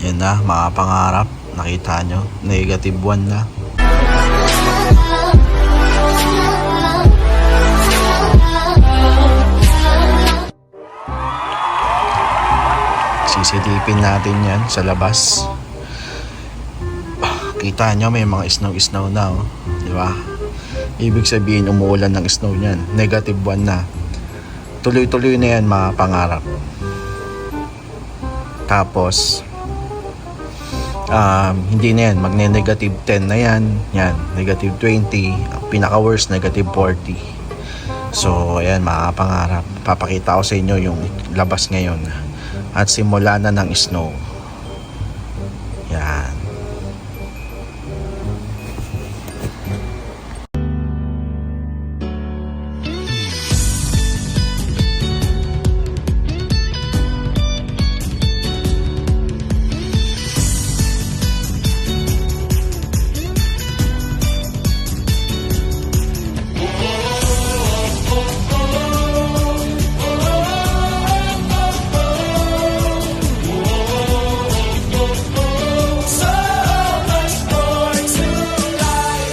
Yan na, mga pangarap. Nakita nyo, negative 1 na. Sisilipin natin yan sa labas. Kita nyo, may mga snow na, oh. Di ba? Ibig sabihin, umuulan ng snow niyan. Negative 1 na. Tuloy-tuloy na yan, mga pangarap. Tapos hindi na yan, magne-negative 10 na yan. Yan, negative 20. Pinaka-worst, negative 40. So, ayan, mga pangarap. Papakita ko sa inyo yung labas ngayon. At simula na ng snow. Yan.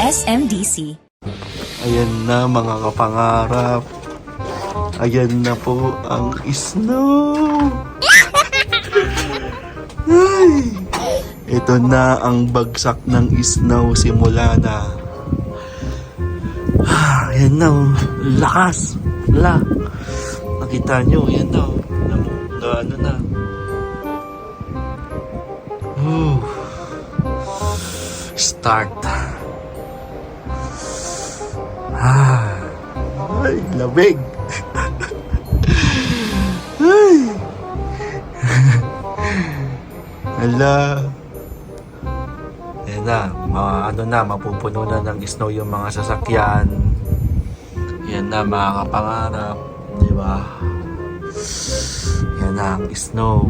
SMDC. Ayan na, mga kapangarap. Ayan na po ang snow. Ay, ito na ang bagsak ng snow simula na. Ayan na, oh. Lakas. La. Nakita nyo, ayan na. Ano na. Start. Ay, labig. Ay. Hala. Ayan na, mapupuno na ng snow yung mga sasakyan. Yan na, mga kapangarap. Di ba? Yan na ang snow.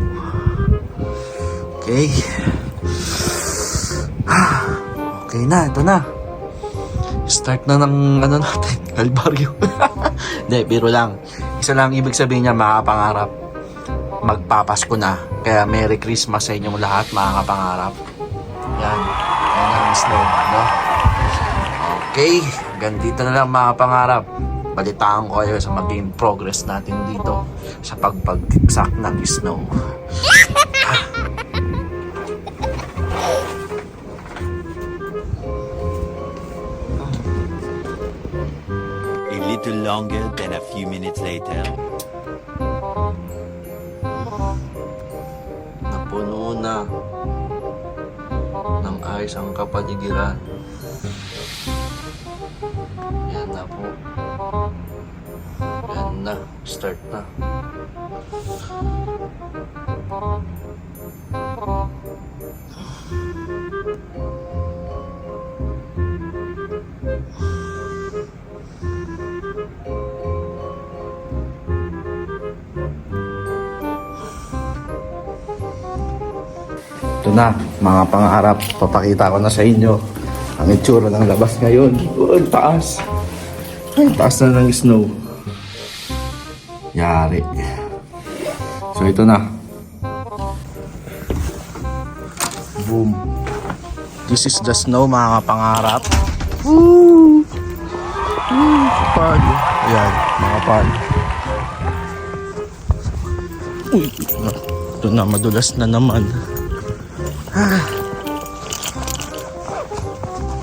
Okay. Okay na, ito na. Start na ng natin, kalbaryo. Hindi, biro lang. Isa lang ibig sabihin niya, mga kapangarap. Magpapasko na. Kaya Merry Christmas sa inyong lahat, mga kapangarap. Yan. Yan ang snow, no? Okay. Gandito na lang, mga kapangarap. Balitaan ko kayo sa maging progress natin dito sa pagbagsak ng snow. A little longer than a few minutes later. Napuno na ng ayos ang kapaligiran. Yan na po. Yan na. Start na. Ito na, mga pangarap. Papakita ko na sa inyo ang itsura ng labas ngayon. Oh, taas. Ay, taas na ng snow. Yari. So, ito na. Boom. This is the snow, mga pangarap. Woo! Woo! Kapal. Ayan, mga kapal. Uy, ito na, madulas na naman.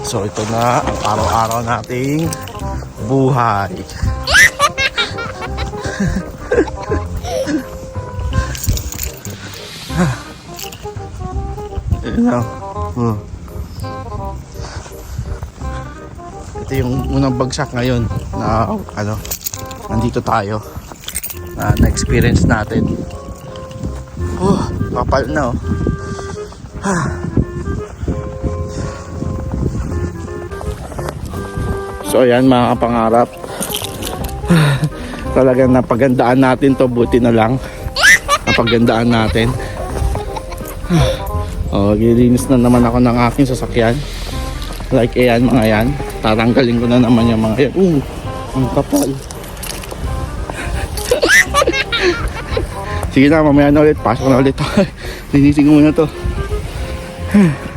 So ito na ang araw-araw nating buhay. Ito yung unang bagsak ngayon na nandito tayo na-experience natin. Kapal na, oh. So ayan, mga kapangarap. Talagang napagandaan natin to, buti na lang napagandaan natin. Gilinis na naman ako ng aking sasakyan. Like ayan, mga yan. Tatanggalin ko na naman yung mga yan. Ang kapal. Sige na, mamaya na ulit. Pasok na ulit. Linisin ko muna to. Hmm.